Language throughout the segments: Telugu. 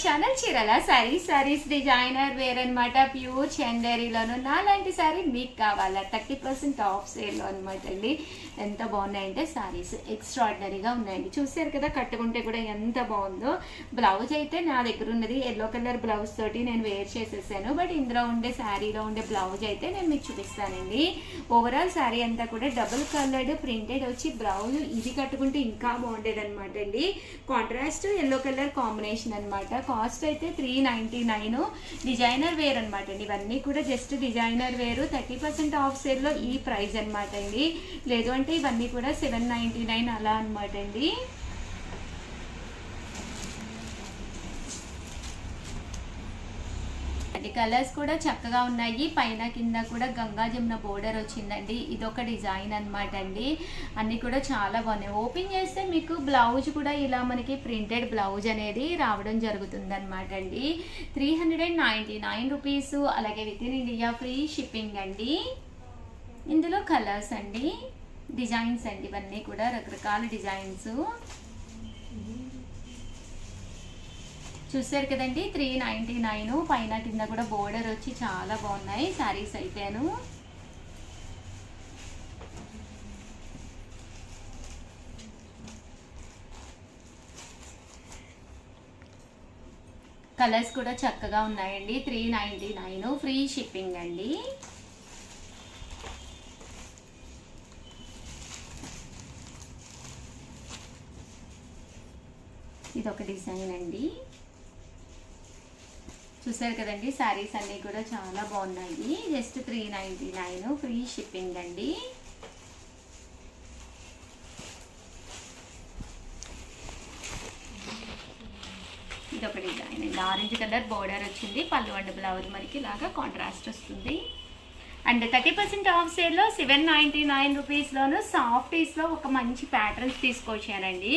ఛానల్ చీరల సారీస్ డిజైనర్ వేర్ అనమాట. ప్యూర్ చందేరీలోను నాలాంటి సారీ మీకు కావాలా 30% ఆఫ్ సేల్లో అనమాట అండి. ఎంత బాగున్నాయంటే సారీస్ ఎక్స్ట్రాడినరీగా ఉన్నాయండి. చూసారు కదా, కట్టుకుంటే కూడా ఎంత బాగుందో. బ్లౌజ్ అయితే నా దగ్గర ఉన్నది ఎల్లో కలర్ బ్లౌజ్ తోటి నేను వేర్ చేసేసాను. బట్ ఇందులో ఉండే శారీలో ఉండే బ్లౌజ్ అయితే నేను మీకు చూపిస్తానండి. ఓవరాల్ శారీ అంతా కూడా డబుల్ కలర్డ్ ప్రింటెడ్ వచ్చి బ్లౌజ్ ఇది కట్టుకుంటే ఇంకా బాగుండేది అనమాట అండి. కాంట్రాస్ట్ ఎల్లో కలర్ కాంబినేషన్ అనమాట. కాస్ట్ అయితే 399. డిజైనర్ వేర్ అనమాట అండి. ఇవన్నీ కూడా జస్ట్ డిజైనర్ వేరు 30% ఆఫ్ సేల్లో ఈ ప్రైస్ అనమాట అండి. లేదు అంటే ఇవన్నీ కూడా 799 అలా అనమాట అండి. కలర్స్ కూడా చక్కగా ఉన్నాయి. పైన కింద కూడా గంగా జమున బోర్డర్ వచ్చిందండి. ఇదొక డిజైన్ అనమాట అండి. అన్ని కూడా చాలా బాగున్నాయి. ఓపెన్ చేస్తే మీకు బ్లౌజ్ కూడా ఇలా మనకి ప్రింటెడ్ బ్లౌజ్ అనేది రావడం జరుగుతుంది అనమాట అండి. 399 రూపీస్. అలాగే within India free shipping అండి. ఇందులో కలర్స్ అండి, డిజైన్స్ అండి, ఇవన్నీ కూడా రకరకాల డిజైన్స్ చూసారు కదండి. 399. పైన కింద కూడా బోర్డర్ వచ్చి చాలా బాగున్నాయి శారీస్ అయితేను. కలర్స్ కూడా చక్కగా ఉన్నాయండి. 399 ఫ్రీ షిప్పింగ్ అండి. ఇదొక డిజైన్ అండి. చూసారు కదండి, శారీస్ అన్నీ కూడా చాలా బాగున్నాయి. జస్ట్ 399 ఫ్రీ షిప్పింగ్ అండి. ఇదొక డిజైన్ అండి. ఆరెంజ్ కలర్ బోర్డర్ వచ్చింది. పళ్ళు అండ్ బ్లౌజ్ మనకి ఇలాగా కాంట్రాస్ట్ వస్తుంది. అండ్ 30% ఆఫ్ సేల్లో 799 రూపీస్లోను సాఫ్టీస్లో ఒక మంచి ప్యాటర్న్స్ తీసుకొచ్చానండి.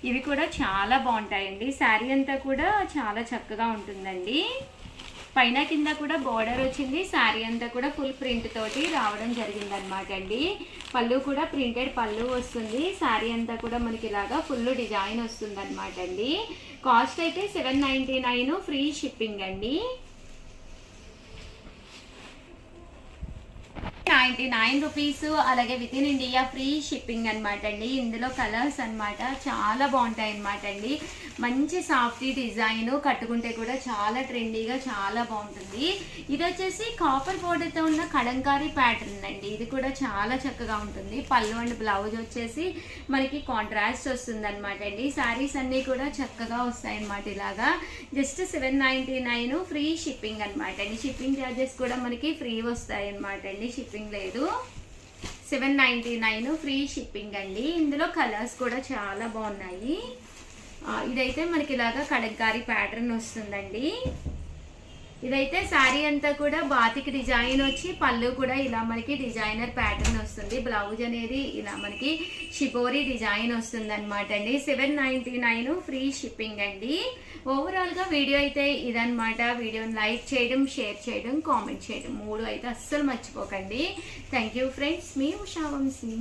ఇవి కూడా చాలా బాగుంటాయండి. శారీ అంతా కూడా చాలా చక్కగా ఉంటుందండి. పైన కింద కూడా బోర్డర్ వచ్చింది. శారీ అంతా కూడా ఫుల్ ప్రింట్ తోటి రావడం జరిగింది అనమాట అండి. పళ్ళు కూడా ప్రింటెడ్ పళ్ళు వస్తుంది. శారీ అంతా కూడా మనకి ఇలాగా ఫుల్ డిజైన్ వస్తుంది అనమాట అండి. కాస్ట్ అయితే 799 ఫ్రీ షిప్పింగ్ అండి. 99 రూపీస్. అలాగే within India free shipping అనమాట అండి. ఇందులో కలర్స్ అనమాట చాలా బాగుంటాయి అనమాట అండి. మంచి సాఫ్టీ డిజైన్, కట్టుకుంటే కూడా చాలా ట్రెండీగా చాలా బాగుంటుంది. ఇది వచ్చేసి కాపర్ బోర్డర్తో ఉన్న కలంకారీ ప్యాటర్న్ అండి. ఇది కూడా చాలా చక్కగా ఉంటుంది. పళ్ళు అండ్ బ్లౌజ్ వచ్చేసి మనకి కాంట్రాస్ట్ వస్తుంది అనమాట అండి. శారీస్ అన్నీ కూడా చక్కగా వస్తాయి అనమాట. ఇలాగా జస్ట్ 799 ఫ్రీ షిప్పింగ్ అనమాట అండి. షిప్పింగ్ ఛార్జెస్ కూడా మనకి ఫ్రీ వస్తాయి అనమాట అండి. షిప్పింగ్ లేదు. 799 ఫ్రీ షిప్పింగ్ అండి. ఇందులో కలర్స్ కూడా చాలా బాగున్నాయి. ఇదైతే మనకి ఇలాగా కలంకారీ ప్యాటర్న్ వస్తుందండి. ఇదైతే శారీ అంతా కూడా బాతిక్ డిజైన్ వచ్చి పళ్ళు కూడా ఇలా మనకి డిజైనర్ ప్యాటర్న్ వస్తుంది. బ్లౌజ్ అనేది ఇలా మనకి షిబోరీ డిజైన్ వస్తుంది అనమాట అండి. 799 ఫ్రీ షిప్పింగ్ అండి. ఓవరాల్గా వీడియో అయితే ఇదనమాట. వీడియోని లైక్ చేయడం, షేర్ చేయడం, కామెంట్ చేయడం 3 అయితే అస్సలు మర్చిపోకండి. Thank you friends. మీ ఉషా వంశీ.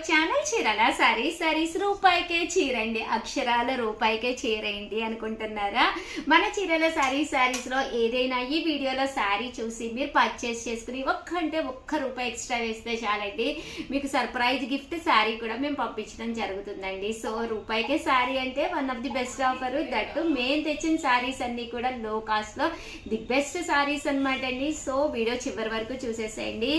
ఛానల్ చీరల సారీస్ రూపాయికే చీరండి. అక్షరాల రూపాయికే చీరేంటి అనుకుంటున్నారా? మన చీరల సారీస్ లో ఏదైనా ఈ వీడియోలో శారీ చూసి మీరు పర్చేస్ చేసుకుని ఒక్క రూపాయి ఎక్స్ట్రా వేస్తే చాలండి. మీకు సర్ప్రైజ్ గిఫ్ట్ శారీ కూడా మేము పంపించడం జరుగుతుందండి. సో రూపాయికే శారీ అంటే one of the best offer. That మేము తెచ్చిన శారీస్ అన్ని కూడా లో కాస్ట్ లో ది బెస్ట్ శారీస్ అనమాట అండి. సో వీడియో చివరి వరకు చూసేసేయండి.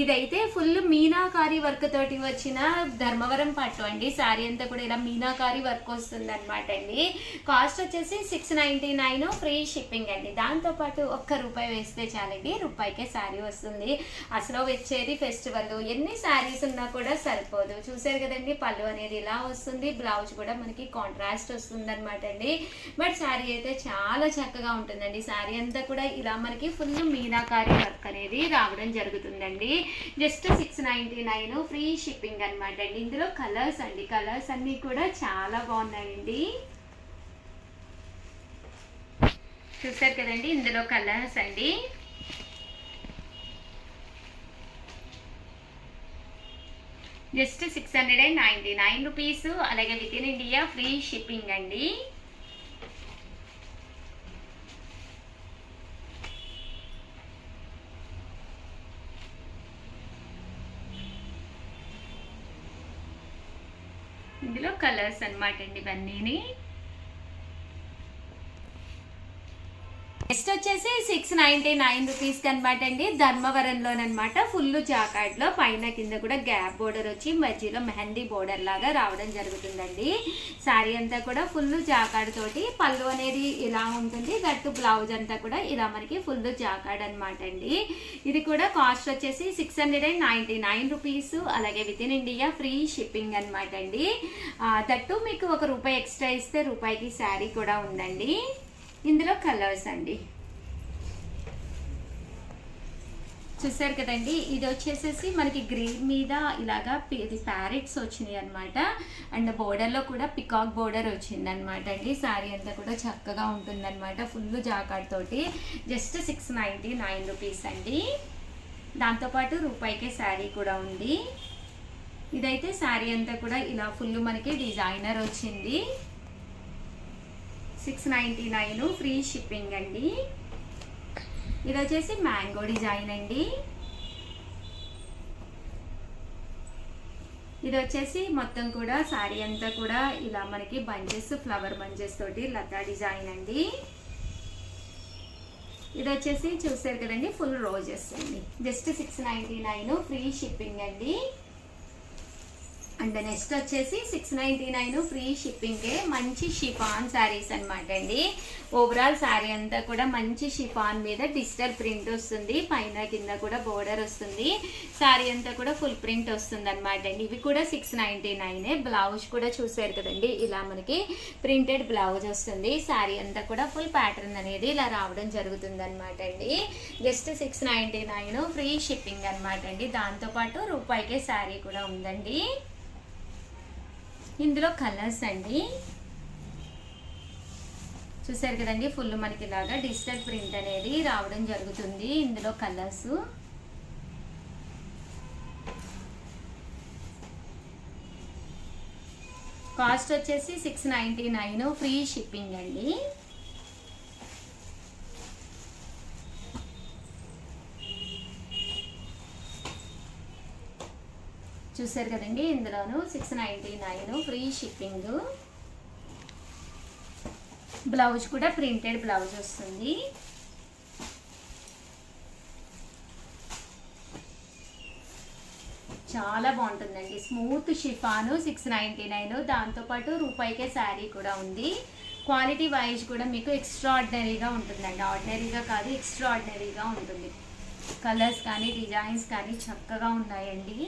ఇదైతే ఫుల్ మీనాకారి వర్క్ తోటి వచ్చిన ధర్మవరం పట్టు అండి. శారీ అంతా కూడా ఇలా మీనాకారి వర్క్ వస్తుంది అనమాట అండి. కాస్ట్ వచ్చేసి 699 ఫ్రీ షిప్పింగ్ అండి. దాంతో పాటు ₹1 వేస్తే చాలండి, రూపాయికే శారీ వస్తుంది. అసలు వచ్చేది ఫెస్టివల్, ఎన్ని శారీస్ ఉన్నా కూడా సరిపోదు. చూసారు కదండి, పళ్ళు అనేది ఇలా వస్తుంది. బ్లౌజ్ కూడా మనకి కాంట్రాస్ట్ వస్తుంది అనమాట అండి. బట్ శారీ అయితే చాలా చక్కగా ఉంటుందండి. శారీ అంతా కూడా ఇలా మనకి ఫుల్ మీనాకారి వర్క్ అనేది రావడం జరుగుతుందండి. జస్ట్ 699 ఫ్రీ షిప్పింగ్ అనమాట అండి. ఇందులో కలర్స్ అండి, కలర్స్ అన్ని కూడా చాలా బాగున్నాయండి. చూసారు కదండి, ఇందులో కలర్స్ అండి. Just 699 rupees. అలాగే within India free shipping అండి. కలర్స్ అన్నమాట అండి ఇవన్నీ. నెక్స్ట్ వచ్చేసి 699 రూపీస్కి అనమాట అండి. ధర్మవరంలోనమాట. ఫుల్ జాకార్డ్లో పైన కింద కూడా గ్యాప్ బోర్డర్ వచ్చి మధ్యలో మెహందీ బోర్డర్ లాగా రావడం జరుగుతుందండి. శారీ అంతా కూడా ఫుల్ జాకార్డ్ తోటి పళ్ళు అనేది ఇలా ఉంటుంది. దట్టు బ్లౌజ్ అంతా కూడా ఇలా మనకి ఫుల్ జాకార్డ్ అనమాట అండి. ఇది కూడా కాస్ట్ వచ్చేసి 699 రూపీస్. అలాగే within India free shipping అనమాట అండి. దట్టు మీకు ₹1 ఎక్స్ట్రా ఇస్తే రూపాయికి శారీ కూడా ఉందండి. ఇందులో కలర్స్ అండి చూసారు కదండి. ఇది వచ్చేసేసి మనకి గ్రీన్ మీద ఇలాగా ఇది ప్యారెట్స్ వచ్చినాయి అనమాట. అండ్ బోర్డర్లో కూడా పికాక్ బోర్డర్ వచ్చింది అనమాట అండి. శారీ అంతా కూడా చక్కగా ఉంటుందన్నమాట. ఫుల్ జాకార్డ్ తోటి జస్ట్ 699 రూపీస్ అండి. దాంతోపాటు రూపాయికే శారీ కూడా ఉంది. ఇదైతే శారీ అంతా కూడా ఇలా ఫుల్ మనకి డిజైనర్ వచ్చింది. 699 ఫ్రీ షిప్పింగ్ అండి. ఇది వచ్చేసి మ్యాంగో డిజైన్ అండి. ఇది వచ్చేసి మొత్తం కూడా శారీ అంతా కూడా ఇలా మనకి బంచెస్ ఫ్లవర్ బంచెస్ తోటి లతా డిజైన్ అండి. ఇది వచ్చేసి చూసారు కదండి ఫుల్ రోజెస్ అండి. జస్ట్ 699 ఫ్రీ షిప్పింగ్ అండి. అండ్ నెక్స్ట్ వచ్చేసి 699 ఫ్రీ షిప్పింగే మంచి షిఫాన్ శారీస్ అనమాట అండి. ఓవరాల్ శారీ అంతా కూడా మంచి షిఫాన్ మీద డిజిటల్ ప్రింట్ వస్తుంది. పైన కింద కూడా బోర్డర్ వస్తుంది. శారీ అంతా కూడా ఫుల్ ప్రింట్ వస్తుంది అనమాట అండి. ఇవి కూడా 699. బ్లౌజ్ కూడా చూసారు కదండి ఇలా మనకి ప్రింటెడ్ బ్లౌజ్ వస్తుంది. శారీ అంతా కూడా ఫుల్ ప్యాటర్న్ అనేది ఇలా రావడం జరుగుతుంది అనమాట అండి. జస్ట్ 699 ఫ్రీ షిప్పింగ్ అనమాట అండి. దాంతోపాటు రూపాయికే శారీ కూడా ఉందండి. ఇందులో కలర్స్ అండి చూసారు కదండి ఫుల్ మనకి ఇలాగా డిజిటల్ ప్రింట్ అనేది రావడం జరుగుతుంది. ఇందులో కలర్స్ కాస్ట్ వచ్చేసి 699 ఫ్రీ షిప్పింగ్ అండి. చూసారు కదండి ఇందులోను 699 ఫ్రీ షిప్పింగ్. బ్లౌజ్ కూడా ప్రింటెడ్ బ్లౌజ్ వస్తుంది. చాలా బాగుంటుందండి. Smooth chiffon 699. దాంతోపాటు రూపాయికే శారీ కూడా ఉంది. క్వాలిటీ వైజ్ కూడా మీకు ఎక్స్ట్రాడినరీగా ఉంటుందండి. ఆర్డినరీగా కాదు ఎక్స్ట్రాడినరీగా ఉంటుంది. కలర్స్ కానీ డిజైన్స్ కానీ చక్కగా ఉన్నాయండి.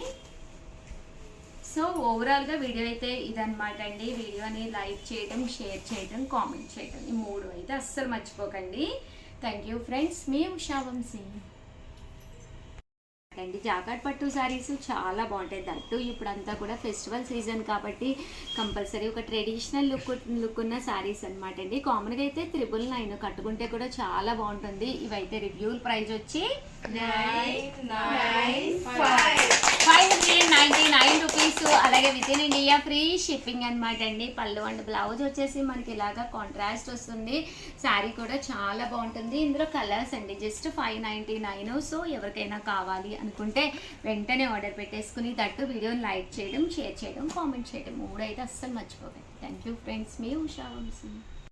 సో ఓవరాల్గా వీడియో అయితే ఇదనమాట అండి. వీడియోని లైక్ చేయడం, షేర్ చేయడం, కామెంట్ చేయడం ఈ 3 అయితే అస్సలు మర్చిపోకండి. Thank you friends. మీ ఉషా వంశీ అండి. జాకార్డ్ పట్టు శారీస్ చాలా బాగుంటాయి. దట్టు ఇప్పుడంతా కూడా ఫెస్టివల్ సీజన్ కాబట్టి కంపల్సరీ ఒక ట్రెడిషనల్ లుక్ ఉన్న శారీస్ అనమాట అండి. కామన్గా అయితే 999 కట్టుకుంటే కూడా చాలా బాగుంటుంది. ఇవైతే రివ్యూల్ ప్రైస్ వచ్చి 599 రూపీస్. అలాగే within India free shipping అనమాట అండి. పళ్ళు అండ్ బ్లౌజ్ వచ్చేసి మనకి ఇలాగా కాంట్రాస్ట్ వస్తుంది. శారీ కూడా చాలా బాగుంటుంది. ఇందులో కలర్స్ అండి జస్ట్ 599. సో ఎవరికైనా కావాలి అనుకుంటే వెంటనే ఆర్డర్ పెట్టేసుకుని దట్టు వీడియోని లైక్ చేయడం, షేర్ చేయడం, కామెంట్ చేయడం 3 అయితే అస్సలు మర్చిపోకండి. Thank you friends. మీ ఉషా వంశీ.